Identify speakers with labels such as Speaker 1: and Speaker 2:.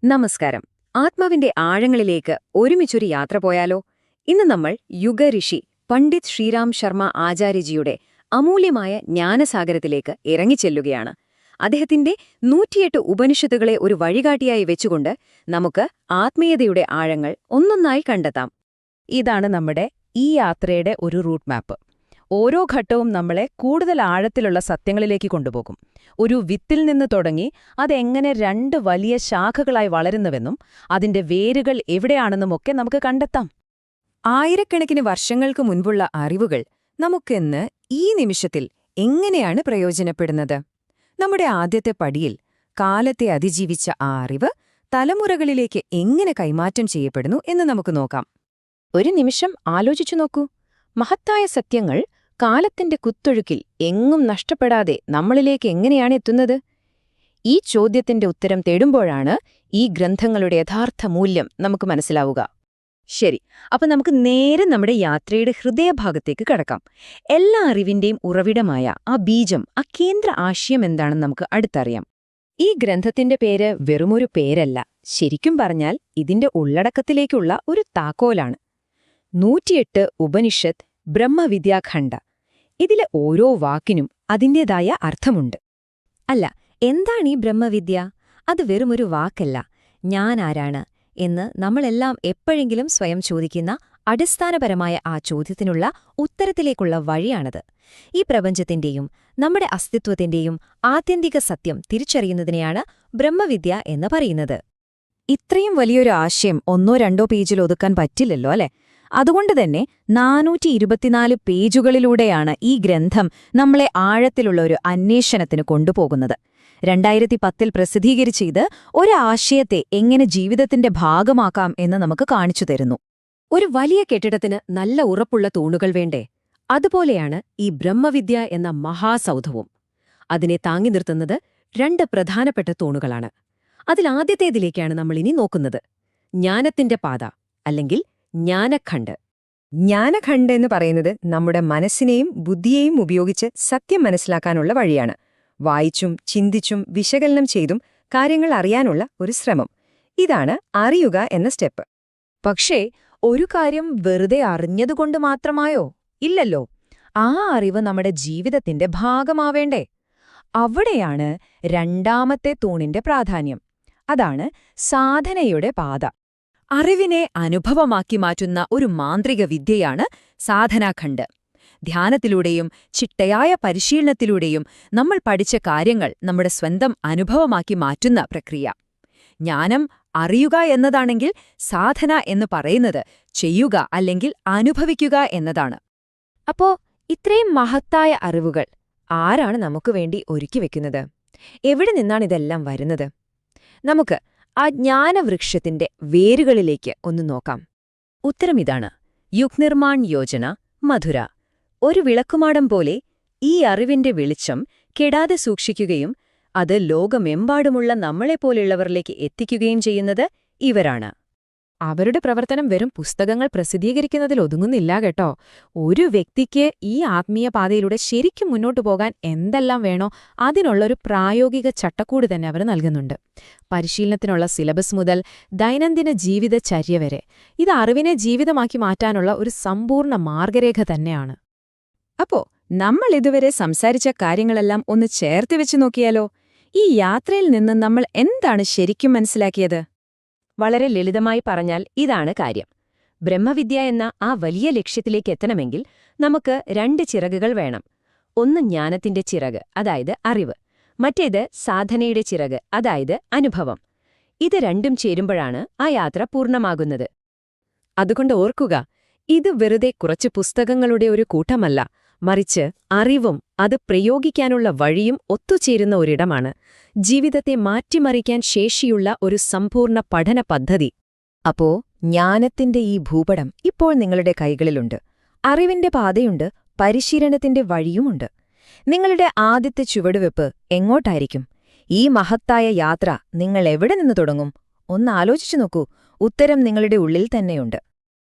Speaker 1: നമസ്കാരം. ആത്മാവിന്റെ ആഴങ്ങളിലേക്ക് ഒരുമിച്ചൊരു യാത്ര പോയാലോ? ഇന്ന് നമ്മൾ യുഗഋഷി പണ്ഡിറ്റ് ശ്രീറാം ശർമ്മ ആചാര്യജിയുടെ അമൂല്യമായ ജ്ഞാനസാഗരത്തിലേക്ക് ഇറങ്ങിച്ചെല്ലുകയാണ്. അദ്ദേഹത്തിന്റെ 108 ഉപനിഷത്തുകളെ ഒരു വഴികാട്ടിയായി വെച്ചുകൊണ്ട് നമുക്ക് ആത്മീയതയുടെ ആഴങ്ങൾ ഒന്നൊന്നായി കണ്ടെത്താം.
Speaker 2: ഇതാണ് നമ്മുടെ ഈ യാത്രയുടെ ഒരു റൂട്ട് മാപ്പ്. ഓരോ ഘട്ടവും നമ്മളെ കൂടുതൽ ആഴത്തിലുള്ള സത്യങ്ങളിലേക്ക് കൊണ്ടുപോകും. ഒരു വിത്തിൽ നിന്ന് തുടങ്ങി അതെങ്ങനെ 2 വലിയ ശാഖകളായി വളരുന്നുവെന്നും അതിന്റെ വേരുകൾ എവിടെയാണെന്നുമൊക്കെ നമുക്ക് കണ്ടെത്താം.
Speaker 1: ആയിരക്കണക്കിന് വർഷങ്ങൾക്ക് മുൻപുള്ള അറിവുകൾ നമുക്കിന്ന് ഈ നിമിഷത്തിൽ എങ്ങനെയാണ് പ്രയോജനപ്പെടുന്നത്? നമ്മുടെ ആദ്യത്തെ പടിയിൽ കാലത്തെ അതിജീവിച്ച ആ അറിവ് തലമുറകളിലേക്ക് എങ്ങനെ കൈമാറ്റം ചെയ്യപ്പെടുന്നു എന്ന് നമുക്ക് നോക്കാം.
Speaker 2: ഒരു നിമിഷം ആലോചിച്ചു നോക്കൂ. മഹത്തായ സത്യങ്ങൾ കാലത്തിന്റെ കുത്തൊഴുക്കിൽ എങ്ങും നഷ്ടപ്പെടാതെ നമ്മളിലേക്ക് എങ്ങനെയാണ് എത്തുന്നത്? ഈ ചോദ്യത്തിന്റെ ഉത്തരം തേടുമ്പോഴാണ് ഈ ഗ്രന്ഥങ്ങളുടെ യഥാർത്ഥ മൂല്യം നമുക്ക് മനസ്സിലാവുക.
Speaker 1: ശരി, അപ്പൊ നമുക്ക് നേരെ നമ്മുടെ യാത്രയുടെ ഹൃദയഭാഗത്തേക്ക് കടക്കാം. എല്ലാ അറിവിന്റെയും ഉറവിടമായ ആ ബീജം, ആ കേന്ദ്ര ആശയം എന്താണെന്ന് നമുക്ക് അടുത്തറിയാം. ഈ ഗ്രന്ഥത്തിന്റെ പേര് വെറുമൊരു പേരല്ല, ശരിക്കും പറഞ്ഞാൽ ഇതിന്റെ ഉള്ളടക്കത്തിലേക്കുള്ള ഒരു താക്കോലാണ്. 108 ഉപനിഷത്ത് ബ്രഹ്മവിദ്യാഖണ്ഡ. ഇതിലെ ഓരോ വാക്കിനും അതിൻ്റെതായ അർത്ഥമുണ്ട്. അല്ല, എന്താണീ ബ്രഹ്മവിദ്യ? അത് വെറുമൊരു വാക്കല്ല. ഞാൻ ആരാണ് എന്ന് നമ്മളെല്ലാം എപ്പോഴെങ്കിലും സ്വയം ചോദിക്കുന്ന അടിസ്ഥാനപരമായ ആ ചോദ്യത്തിനുള്ള ഉത്തരത്തിലേക്കുള്ള വഴിയാണത്. ഈ പ്രപഞ്ചത്തിന്റെയും നമ്മുടെ അസ്തിത്വത്തിന്റെയും ആത്യന്തിക സത്യം തിരിച്ചറിയുന്നതിനെയാണ് ബ്രഹ്മവിദ്യ എന്ന് പറയുന്നത്. ഇത്രയും വലിയൊരു ആശയം 1-2 പേജിൽ ഒതുക്കാൻ പറ്റില്ലല്ലോ അല്ലേ? അതുകൊണ്ടുതന്നെ 424 പേജുകളിലൂടെയാണ് ഈ ഗ്രന്ഥം നമ്മളെ ആഴത്തിലുള്ള ഒരു അന്വേഷണത്തിന് കൊണ്ടുപോകുന്നത്. 2010 പ്രസിദ്ധീകരിച്ച ഇത് ഒരു ആശയത്തെ എങ്ങനെ ജീവിതത്തിന്റെ ഭാഗമാക്കാം എന്ന് നമുക്ക് കാണിച്ചു തരുന്നു. ഒരു വലിയ കെട്ടിടത്തിന് നല്ല ഉറപ്പുള്ള തൂണുകൾ വേണ്ടേ? അതുപോലെയാണ് ഈ ബ്രഹ്മവിദ്യ എന്ന മഹാസൗധവും. അതിനെ താങ്ങി നിർത്തുന്നത് 2 പ്രധാനപ്പെട്ട തൂണുകളാണ്. അതിലാദ്യത്തേതിലേക്കാണ് നമ്മളിനി നോക്കുന്നത്. ജ്ഞാനത്തിന്റെ പാത, അല്ലെങ്കിൽ ജ്ഞാനഖണ്ഡ്. ജ്ഞാനഖണ്ഡ് എന്ന് പറയുന്നത് നമ്മുടെ മനസ്സിനെയും ബുദ്ധിയെയും ഉപയോഗിച്ച് സത്യം മനസ്സിലാക്കാനുള്ള വഴിയാണ്. വായിച്ചും ചിന്തിച്ചും വിശകലനം ചെയ്തും കാര്യങ്ങൾ അറിയാനുള്ള ഒരു ശ്രമം. ഇതാണ് അറിയുക എന്ന സ്റ്റെപ്പ്. പക്ഷേ ഒരു കാര്യം വെറുതെ അറിഞ്ഞതുകൊണ്ട് മാത്രമായോ? ഇല്ലല്ലോ. ആ അറിവ് നമ്മുടെ ജീവിതത്തിന്റെ ഭാഗമാവേണ്ടേ? അവിടെയാണ് രണ്ടാമത്തെ തൂണിന്റെ പ്രാധാന്യം. അതാണ് സാധനയുടെ പാത. അറിവിനെ അനുഭവമാക്കി മാറ്റുന്ന ഒരു മാന്ത്രിക വിദ്യയാണ് സാധനാഖണ്ഡ്. ധ്യാനത്തിലൂടെയും ചിട്ടയായ പരിശീലനത്തിലൂടെയും നമ്മൾ പഠിച്ച കാര്യങ്ങൾ നമ്മുടെ സ്വന്തം അനുഭവമാക്കി മാറ്റുന്ന പ്രക്രിയ. ജ്ഞാനം അറിയുക എന്നതാണെങ്കിൽ സാധന എന്ന് പറയുന്നത് ചെയ്യുക അല്ലെങ്കിൽ അനുഭവിക്കുക എന്നതാണ്. അപ്പോ ഇത്രയും മഹത്തായ അറിവുകൾ ആരാണ് നമുക്ക് വേണ്ടി ഒരുക്കിവെക്കുന്നത്? എവിടെ നിന്നാണിതെല്ലാം വരുന്നത്? നമുക്ക് ആ ജ്ഞാനവൃക്ഷത്തിന്റെ വേരുകളിലേക്ക് ഒന്ന് നോക്കാം. ഉത്തരമിതാണ്. യുഗ്നിർമാൺ യോജന, മധുര. ഒരു വിളക്കുമാടം പോലെ ഈ അറിവിന്റെ വെളിച്ചം കെടാതെ സൂക്ഷിക്കുകയും അത് ലോകമെമ്പാടുമുള്ള നമ്മളെപ്പോലുള്ളവരിലേക്ക് എത്തിക്കുകയും ചെയ്യുന്നത് ഇവരാണ്. അവരുടെ പ്രവർത്തനം വെറും പുസ്തകങ്ങൾ പ്രസിദ്ധീകരിക്കുന്നതിൽ ഒതുങ്ങുന്നില്ല കേട്ടോ. ഒരു വ്യക്തിക്ക് ഈ ആത്മീയ പാതയിലൂടെ ശരിക്കും മുന്നോട്ടു പോകാൻ എന്തെല്ലാം വേണോ അതിനുള്ളൊരു പ്രായോഗിക ചട്ടക്കൂട് തന്നെ അവർ നൽകുന്നുണ്ട്. പരിശീലനത്തിനുള്ള സിലബസ് മുതൽ ദൈനംദിന ജീവിതചര്യ വരെ ഇത് അറിവിനെ ജീവിതമാക്കി മാറ്റാനുള്ള ഒരു സമ്പൂർണ്ണ മാർഗരേഖ തന്നെയാണ്. അപ്പോ നമ്മൾ ഇതുവരെ സംസാരിച്ച കാര്യങ്ങളെല്ലാം ഒന്ന് ചേർത്ത് വെച്ച് നോക്കിയാലോ? ഈ യാത്രയിൽ നിന്ന് നമ്മൾ എന്താണ് ശരിക്കും മനസ്സിലാക്കിയത്? വളരെ ലളിതമായി പറഞ്ഞാൽ ഇതാണ് കാര്യം. ബ്രഹ്മവിദ്യ എന്ന ആ വലിയ ലക്ഷ്യത്തിലേക്ക് എത്തണമെങ്കിൽ നമുക്ക് 2 ചിറകുകൾ വേണം. ഒന്ന് ജ്ഞാനത്തിന്റെ ചിറക്, അതായത് അറിവ്. മറ്റേത് സാധനയുടെ ചിറക്, അതായത് അനുഭവം. ഇത് രണ്ടും ചേരുമ്പോഴാണ് ആ യാത്ര പൂർണ്ണമാകുന്നത്. അതുകൊണ്ട് ഓർക്കുക, ഇത് വെറുതെ കുറച്ച് പുസ്തകങ്ങളുടെ ഒരു കൂട്ടമല്ല, മറിച്ച് അറിവും അത് പ്രയോഗിക്കാനുള്ള വഴിയും ഒത്തുചേരുന്ന ഒരിടമാണ്. ജീവിതത്തെ മാറ്റിമറിക്കാൻ ശേഷിയുള്ള ഒരു സമ്പൂർണ്ണ പഠന പദ്ധതി. അപ്പോ ജ്ഞാനത്തിന്റെ ഈ ഭൂപടം ഇപ്പോൾ നിങ്ങളുടെ കൈകളിലുണ്ട്. അറിവിന്റെ പാതയുണ്ട്, പരിശീലനത്തിന്റെ വഴിയുമുണ്ട്. നിങ്ങളുടെ ആദ്യത്തെ ചുവടുവെപ്പ് എങ്ങോട്ടായിരിക്കും? ഈ മഹത്തായ യാത്ര നിങ്ങൾ എവിടെ നിന്ന് തുടങ്ങും? ഒന്ന് ആലോചിച്ചു നോക്കൂ. ഉത്തരം നിങ്ങളുടെ ഉള്ളിൽ തന്നെയുണ്ട്.